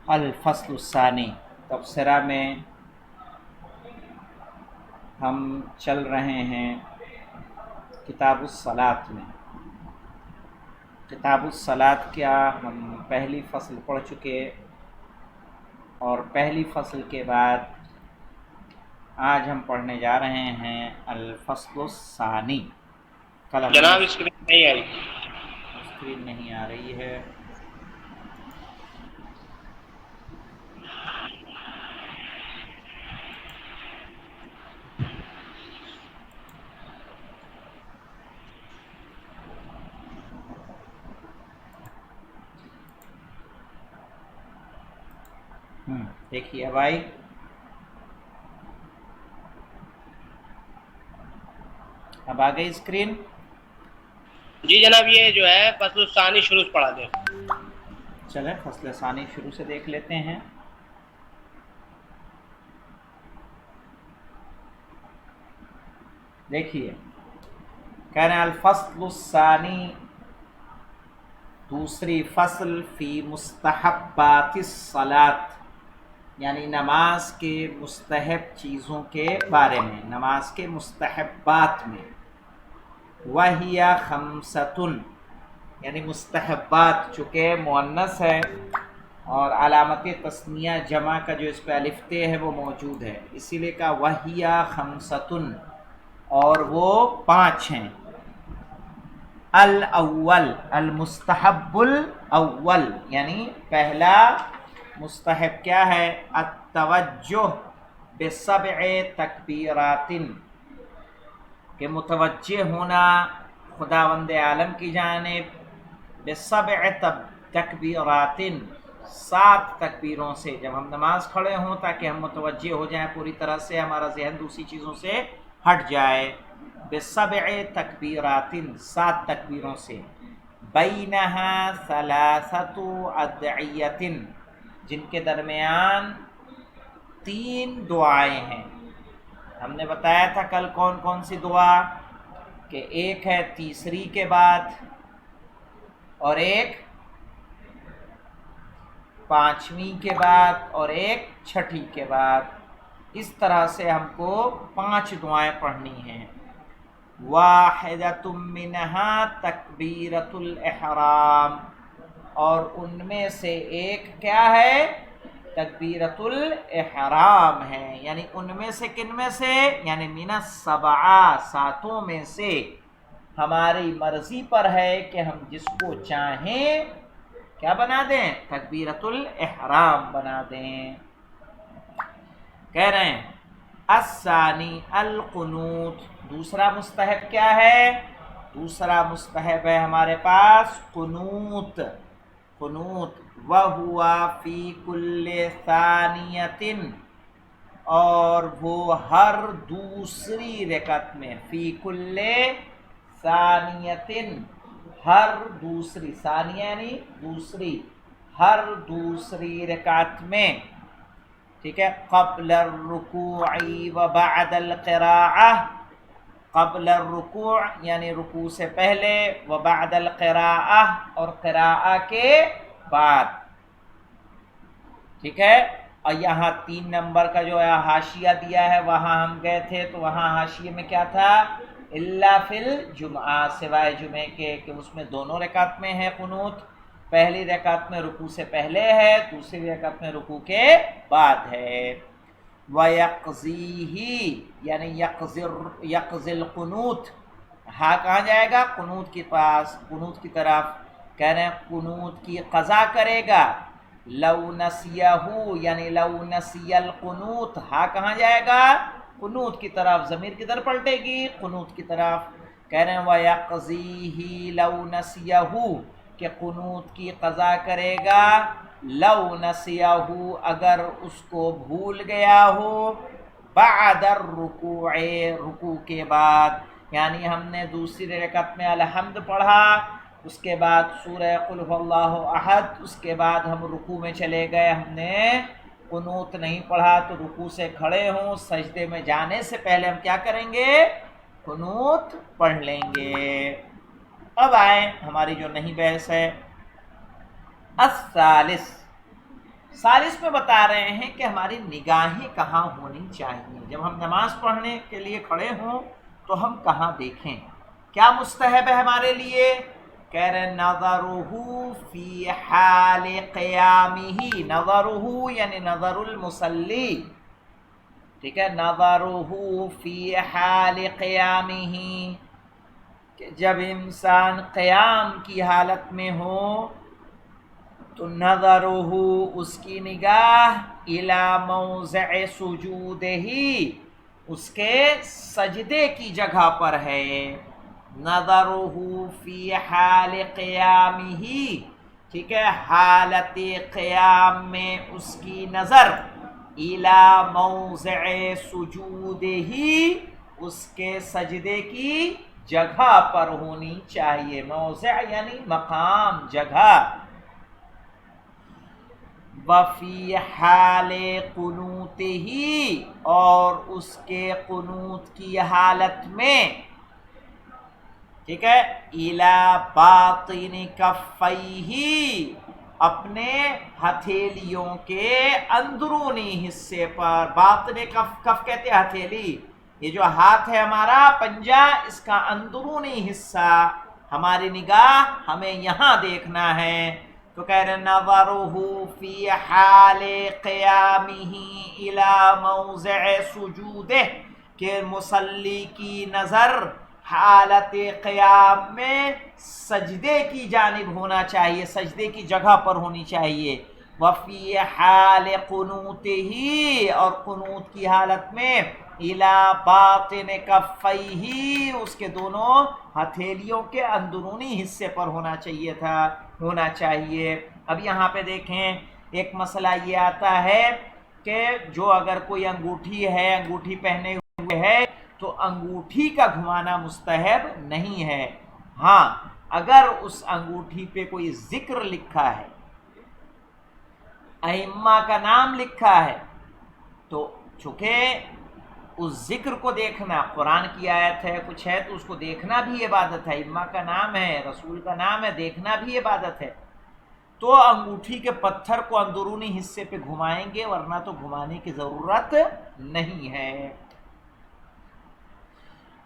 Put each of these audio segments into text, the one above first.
الفصل الثانی تبصرہ میں ہم چل رہے ہیں کتاب الصلاۃ میں۔ کتاب الصلاۃ کیا ہم پہلی فصل پڑھ چکے، اور پہلی فصل کے بعد آج ہم پڑھنے جا رہے ہیں الفصل الثانی۔ جناب اسکرین نہیں آئی۔ اسکرین نہیں آ رہی ہے۔ دیکھیے بھائی، اب آ گئی اسکرین؟ جی جناب، یہ جو ہے فصل الثانی شروع سے پڑھا دیں۔ چلیں فصل ثانی شروع سے دیکھ لیتے ہیں۔ دیکھیے کہہ رہے ہیں الفصل الثانی، دوسری فصل، فی مستحبات الصلاۃ، یعنی نماز کے مستحب چیزوں کے بارے میں، نماز کے مستحبات میں۔ وَهِيَ خَمْسَةٌ، یعنی مستحبات چونکہ مؤنث ہے اور علامت تثنیہ جمع کا جو اس پہ الف تے ہے وہ موجود ہے، اسی لیے کہا وَهِيَ خَمْسَةٌ، اور وہ 5 ہیں۔ الاول، المستحب الاول، یعنی پہلا مستحب کیا ہے؟ التوجہ بسبع تکبیرات، کہ متوجہ ہونا خداوند عالم کی جانب بسبع تکبیرات، 7 تکبیروں سے، جب ہم نماز کھڑے ہوں تاکہ ہم متوجہ ہو جائیں پوری طرح سے، ہمارا ذہن دوسری چیزوں سے ہٹ جائے۔ بسبع تکبیرات، 7 تکبیروں سے۔ بینہا ثلاثۃ ادعیۃ، جن کے درمیان 3 دعائیں ہیں۔ ہم نے بتایا تھا کل کون کون سی دعا، کہ ایک ہے تیسری کے بعد، اور ایک 5ویں کے بعد، اور ایک 6ٹھی کے بعد۔ اس طرح سے ہم کو 5 دعائیں پڑھنی ہیں۔ واحدۃ منہا تکبیرۃ الاحرام، اور ان میں سے ایک کیا ہے؟ تکبیرۃ الاحرام ہے، یعنی ان میں سے کن میں سے؟ یعنی من السبعہ، 7 میں سے۔ ہماری مرضی پر ہے کہ ہم جس کو چاہیں کیا بنا دیں؟ تکبیرۃ الاحرام بنا دیں۔ کہہ رہے ہیں الثانی القنوت، دوسرا مستحب کیا ہے؟ دوسرا مستحب ہے ہمارے پاس قنوت۔ قنوت وَهُوَ فِي كُلِّ ثَانِيَةٍ، اور وہ ہر دوسری رکعت میں، فی کل ثانیۃ، ہر دوسری، ثانیہ یعنی دوسری، ہر دوسری رکعت میں، ٹھیک ہے۔ قبل الرکوع وبعد القراءہ، قبل الرکوع یعنی رکوع سے پہلے، وبعد القراءہ، اور قراءہ کے بعد، ٹھیک ہے۔ اور یہاں 3 نمبر کا جو ہے حاشیہ دیا ہے، وہاں ہم گئے تھے تو وہاں حاشیے میں کیا تھا؟ الا فی الجمعہ، سوائے جمعے کے، کہ اس میں دونوں رکعت میں ہے قنوت، پہلی رکعت میں رکوع سے پہلے ہے، دوسری رکعت میں رکوع کے بعد ہے۔ وَيَقْضِيهِ، یعنی یقضی القنوت، ہاں کہاں جائے گا؟ قنوت کے پاس، قنوت کی طرف۔ کہہ رہے ہیں قنوت کی قضا کرے گا۔ لو نسیہ، یعنی لو نسی القنوت، ہاں کہاں جائے گا؟ قنوت کی طرف، ضمیر کدھر پلٹے گی؟ قنوت کی طرف۔ کہہ رہے ہیں وَيَقْضِيهِ لَوْ نَسِيَهُ، کہ قنوت کی قضا کرے گا، لو نسیہ، اگر اس کو بھول گیا ہو، بعد الرکوع، رکوع کے بعد، یعنی ہم نے دوسری رکعت میں الحمد پڑھا، اس کے بعد سورہ قل هو اللہ احد، اس کے بعد ہم رکوع میں چلے گئے، ہم نے قنوت نہیں پڑھا، تو رکوع سے کھڑے ہوں، سجدے میں جانے سے پہلے ہم کیا کریں گے؟ قنوت پڑھ لیں گے۔ اب آئیں ہماری جو نہیں بحث ہے، ثالث میں بتا رہے ہیں کہ ہماری نگاہیں کہاں ہونی چاہیے، جب ہم نماز پڑھنے کے لیے کھڑے ہوں تو ہم کہاں دیکھیں، کیا مستحب ہے ہمارے لیے؟ کہہ رہے نظرہ فی حال قیامہ، نظرہ یعنی نظر المصلی، ٹھیک ہے، نظرہ فی حال قیامہ، کہ جب انسان قیام کی حالت میں ہو تو نظرہ اس کی نگاہ الی موضع سجودہ، اس کے سجدے کی جگہ پر ہے، نظرہ فی حال قیامہ، ٹھیک ہے، حالت قیام میں اس کی نظر الی موضع سجودہ، اس کے سجدے کی جگہ پر ہونی چاہیے، موضع یعنی مقام، جگہ، وفی حال قنوتہ، اور اس کے قنوت کی حالت میں، ٹھیک ہے، الی باطن کفیہ، اپنے ہتھیلیوں کے اندرونی حصے پر، باطن کف کہتے ہیں ہتھیلی، یہ جو ہاتھ ہے ہمارا پنجہ، اس کا اندرونی حصہ، ہماری نگاہ ہمیں یہاں دیکھنا ہے، تو کہہ رہے نظرہ فی حال قیامہ الی موضع سجودہ، کہ مصلی کی نظر حالت قیام میں سجدے کی جانب ہونا چاہیے، سجدے کی جگہ پر ہونی چاہیے، وفی حال قنوتہ، اور قنوت کی حالت میں الی باطن کفیہ، اس کے دونوں ہتھیلیوں کے اندرونی حصے پر ہونا چاہیے۔ اب یہاں پہ دیکھیں ایک مسئلہ یہ آتا ہے کہ جو اگر کوئی انگوٹھی ہے، انگوٹھی پہنے ہوئے ہے، تو انگوٹھی کا گھمانا مستحب نہیں ہے، ہاں اگر اس انگوٹھی پہ کوئی ذکر لکھا ہے، ائمہ کا نام لکھا ہے، تو چونکہ اس ذکر کو دیکھنا، قرآن کی آیت ہے، کچھ ہے، تو اس کو دیکھنا بھی عبادت ہے، ائمہ کا نام ہے، رسول کا نام ہے، دیکھنا بھی عبادت ہے، تو انگوٹھی کے پتھر کو اندرونی حصے پہ گھمائیں گے، ورنہ تو گھمانے کی ضرورت نہیں ہے۔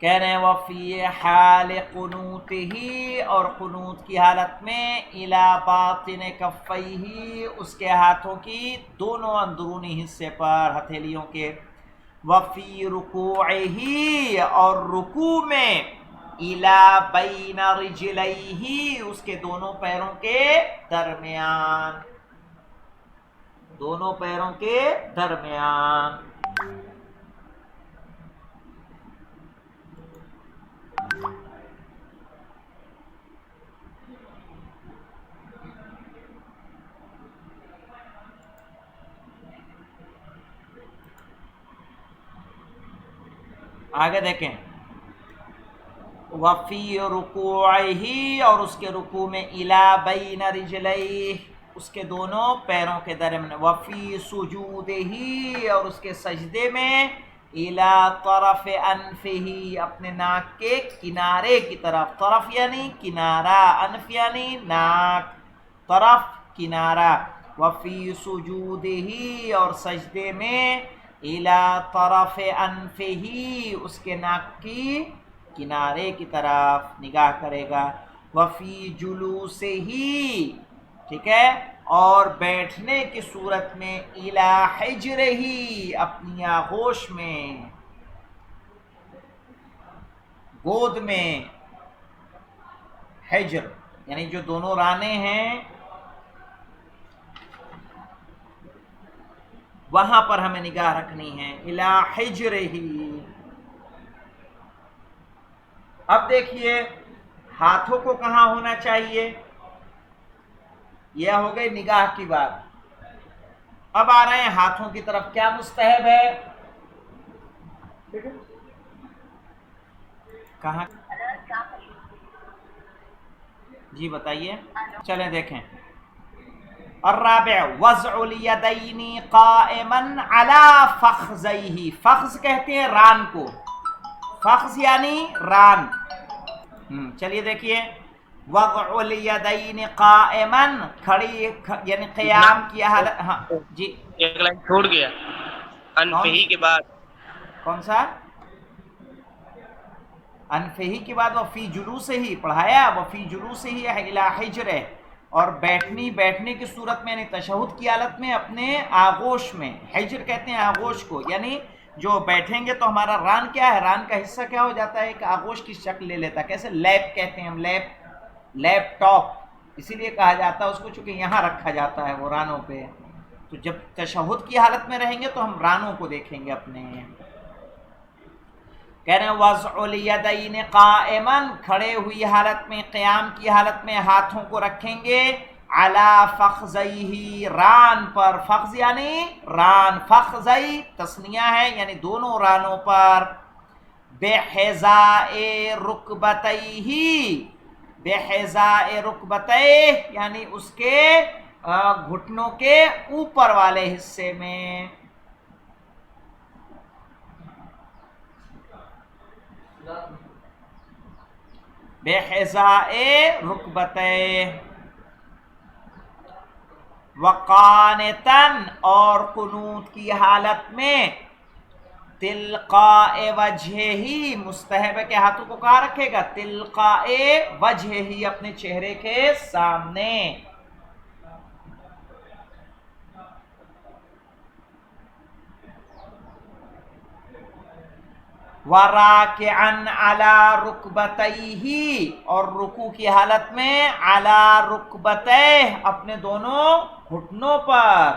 کہہ رہے ہیں وفی حال قنوتہ، اور قنوت کی حالت میں الی باطن کفیہ، اس کے ہاتھوں کی دونوں اندرونی حصے پر، ہتھیلیوں کے، وفی رکوعہ، اور رکوع میں الی بین رجلیہ، اس کے دونوں پیروں کے درمیان، دونوں پیروں کے درمیان۔ آگے دیکھیں وفی رکوعہ، اور اس کے رکوع میں الی بین رجلیہ، اس کے دونوں پیروں کے درمیان، وفی سجودہ، اور اس کے سجدے میں الی طرف انفہ، اپنے ناک کے کنارے کی طرف، طرف یعنی کنارہ، انف یعنی ناک، طرف کنارہ، وفی سجودہ، اور سجدے میں الی طرف انفہ، اس کے ناک کی کنارے کی طرف نگاہ کرے گا، وفی جلوسہ، ٹھیک ہے، اور بیٹھنے کی صورت میں الی حجرہ، اپنی آغوش میں، گود میں، حجر یعنی جو دونوں رانے ہیں وہاں پر ہمیں نگاہ رکھنی ہے، الی حجرہ۔ اب دیکھیے ہاتھوں کو کہاں ہونا چاہیے، یہ ہو گئی نگاہ کی بات۔ اب آ رہے ہیں ہاتھوں کی طرف، کیا مستحب ہے، کہاں، جی بتائیے، چلیں دیکھیں۔ الرابع وضع الیدین قائما علی فخذیہ، فخذ کہتے ہیں ران کو، فخذ یعنی ران، چلیے دیکھیے وضع الیدین قائما، کھڑی یعنی قیام کی حالت. ہاں جی ایک لائن چھوڑ گیا، انفہی کے بعد. کون سا؟ انفہی کے بعد وفی جلوسہ ہی پڑھایا، وفی جلوسہ ہی الی حجر، اور بیٹھنے کی صورت میں یعنی تشہد کی حالت میں اپنے آغوش میں. حجر کہتے ہیں آغوش کو، یعنی جو بیٹھیں گے تو ہمارا ران کیا ہے، ران کا حصہ کیا ہو جاتا ہے، ایک آغوش کی شکل لے لیتا ہے. کیسے لیپ کہتے ہیں ہم، لیپ ٹاپ، اسی لیے کہا جاتا ہے اس کو چونکہ یہاں رکھا جاتا ہے وہ رانوں پہ. تو جب تشہد کی حالت میں رہیں گے تو ہم رانوں کو دیکھیں گے اپنے. کہہ رہے ہیں وضع الیدین قائما، کھڑے ہوئی حالت میں، قیام کی حالت میں ہاتھوں کو رکھیں گے، علی فخذیہ، ران پر. فخذ یعنی ران، فخذی تثنیہ ہے یعنی دونوں رانوں پر. بحذاء رکبتیہ، بحذاء رکبتیہ یعنی اس کے گھٹنوں کے اوپر والے حصے میں. بحذاء رکبتیہ. وقانتاً، اور قنوت کی حالت میں، تلقاء وجہ ہی، مستحب کے ہاتھوں کو کہاں رکھے گا، تلقاء وجہ ہی، اپنے چہرے کے سامنے. وراکعاً علی رکبتیہ، اور رکوع کی حالت میں، علی رکبتیہ، اپنے دونوں گھٹنوں پر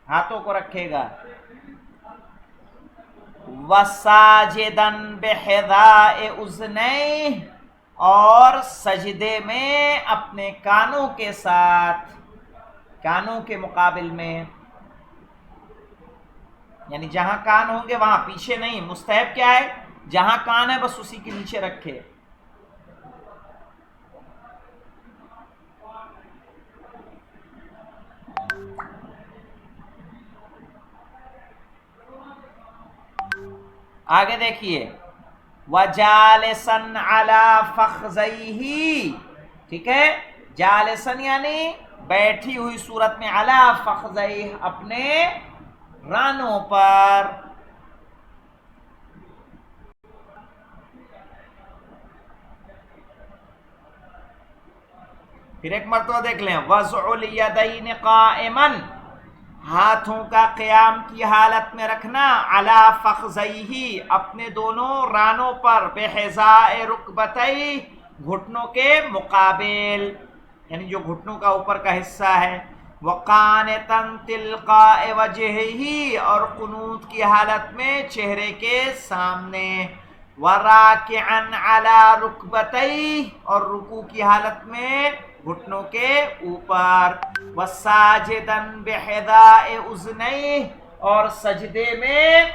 ہاتھوں کو رکھے گا. وساجداً بحذاء اذنیہ، اور سجدے میں اپنے کانوں کے ساتھ، کانوں کے مقابل میں، یعنی جہاں کان ہوں گے وہاں، پیچھے نہیں. مستحب کیا ہے، جہاں کان ہے بس اسی کے نیچے رکھے. آگے دیکھیے، وَجَالِسًا عَلَى فَخْذَيْهِ، ٹھیک ہے، جالسن یعنی بیٹھی ہوئی صورت میں، عَلَى فَخْذَيْهِ، اپنے رانوں پر. پھر ایک مرتبہ دیکھ لیں، وضع الیدین قائما، ہاتھوں کا قیام کی حالت میں رکھنا، علی فخذیہ، اپنے دونوں رانوں پر، بحذاء رکبتیہ، گھٹنوں کے مقابل، یعنی جو گھٹنوں کا اوپر کا حصہ ہے. وقانتاً تلقاء وجہہ، اور قنوت کی حالت میں چہرے کے سامنے. وراکعاً علی رکبتیہ، اور رکوع کی حالت میں گھٹنوں کے اوپر. وساجداً بحذاء اذنیہ، اور سجدے میں،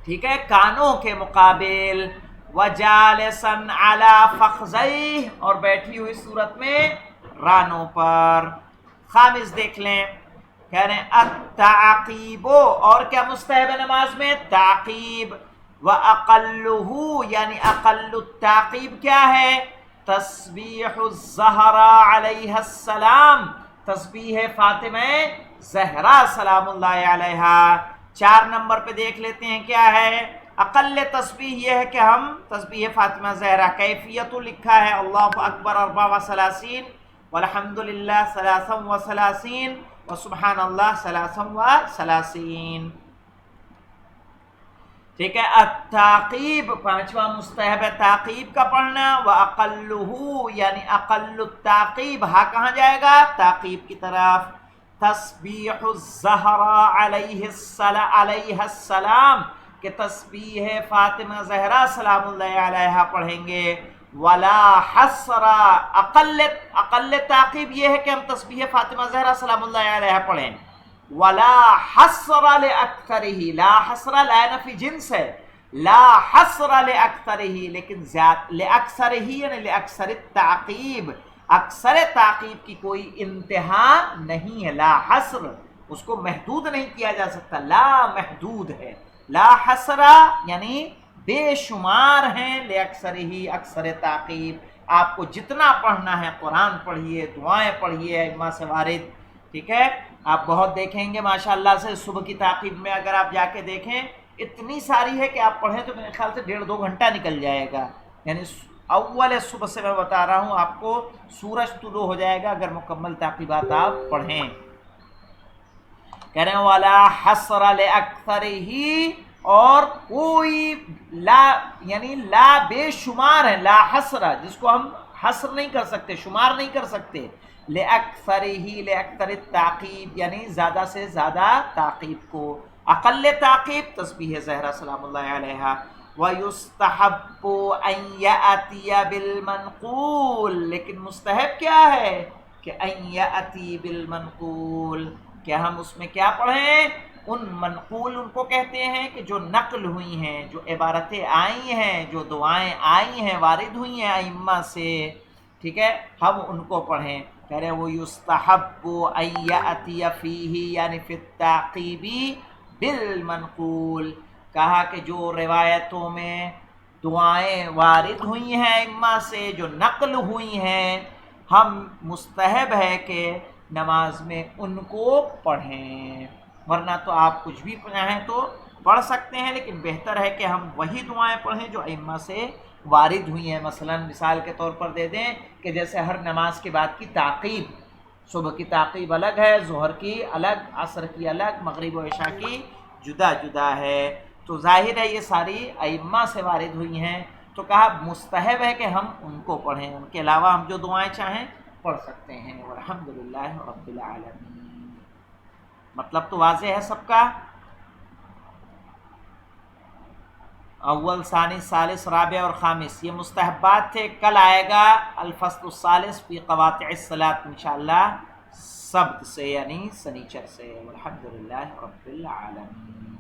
ٹھیک ہے، کانوں کے مقابل. وجالساً علی فخذیہ، اور بیٹھی ہوئی صورت میں رانوں پر. خامس دیکھ لیں، کہہ رہے ہیں التعقیب، اور کیا مستحب ہے نماز میں، تعقیب. وَأَقَلُّهُ، یعنی اقل التعقیب کیا ہے، تسبیح الزہرا علیہ السلام، تسبیح فاطمہ زہرا سلام اللہ علیہا. 4 نمبر پہ دیکھ لیتے ہیں کیا ہے. اقل تسبیح یہ ہے کہ ہم تسبیح فاطمہ زہرا، کیفیت لکھا ہے اللہ اکبر 34 والحمدللہ 33 وسبحان اللہ 33. ٹھیک ہے. التعقیب 5واں مستحب ہے تعقیب کا پڑھنا. وَأَقَلُّهُ، یعنی اقل التعقیب، ہاں کہاں جائے گا، تعقیب کی طرف. تسبیح الزہرا علیہ السلام، کہ تسبیح فاطمہ زہرا سلام اللہ علیہا پڑھیں گے. ولا حسر، اقل تعقیب یہ ہے کہ ہم تسبیح فاطمہ زہرا سلام اللہ علیہا پڑھیں. ولا حسر لأکثرہ، لا حسر لا نفی جنس ہے، لا حسر لأکثرہ، لیکن لأکثرہ یعنی لأکثر التعقیب، اکثر تعقیب کی کوئی انتہا نہیں ہے. لا حسر، اس کو محدود نہیں کیا جا سکتا، لا محدود ہے. لا حسر یعنی بے شمار ہیں، لأکثرہ اکثر تعقیب، آپ کو جتنا پڑھنا ہے قرآن پڑھیے، دعائیں پڑھیے ائمہ سے وارد، ٹھیک ہے. آپ بہت دیکھیں گے ماشاءاللہ سے صبح کی تعقیب میں اگر آپ جا کے دیکھیں اتنی ساری ہے کہ آپ پڑھیں تو میرے خیال سے 1.5-2 گھنٹہ نکل جائے گا. یعنی اول صبح سے میں بتا رہا ہوں آپ کو، سورج طلوع ہو جائے گا اگر مکمل تعقیبات آپ پڑھیں. کہہ رہے ہیں والا حسر لأکثرہ، اور کوئی لا یعنی لا بے شمار ہے، لا حسرہ جس کو ہم حسر نہیں کر سکتے، شمار نہیں کر سکتے، لأکثرہ لأکثر التعقیب یعنی زیادہ سے زیادہ تعقیب کو. اقل تعقیب تسبیح زہرا سلام اللہ علیہا. وَيُسْتَحَبُّ أَن يَأْتِيَ بِالْمَنْقُولِ، لیکن مستحب کیا ہے کہ أَن يَأْتِي بِالْمَنْقُولِ، کہ ہم اس میں کیا پڑھیں، ان منقول ان کو کہتے ہیں کہ جو نقل ہوئی ہیں، جو عبارتیں آئی ہیں، جو دعائیں آئی ہیں وارد ہوئی ہیں ائمہ سے، ٹھیک ہے، ہم ان کو پڑھیں. کہہ رہے وہ یستحب ان یأتی فیہ یعنی فی التعقیب بالمنقول، کہا کہ جو روایتوں میں دعائیں وارد ہوئی ہیں ائمہ سے، جو نقل ہوئی ہیں، ہم مستحب ہے کہ نماز میں ان کو پڑھیں. ورنہ تو آپ کچھ بھی چاہیں تو پڑھ سکتے ہیں، لیکن بہتر ہے کہ ہم وہی دعائیں پڑھیں جو ائمہ سے وارد ہوئی ہیں. مثلا مثال کے طور پر دے دیں کہ جیسے ہر نماز کے بعد کی تعقیب، صبح کی تعقیب الگ ہے، ظہر کی الگ، عصر کی الگ، مغرب و عشاء کی جدا جدا ہے، تو ظاہر ہے یہ ساری ائمہ سے وارد ہوئی ہیں، تو کہا مستحب ہے کہ ہم ان کو پڑھیں، ان کے علاوہ ہم جو دعائیں چاہیں پڑھ سکتے ہیں. والحمدللہ رب العالمین. مطلب تو واضح ہے سب کا. اول، ثانی، ثالث، رابع اور خامس یہ مستحبات تھے. کل آئے گا الفصل الثالث فی قواطع الصلاۃ انشاءاللہ سبت سے یعنی سنیچر سے. والحمدللہ رب العالمین.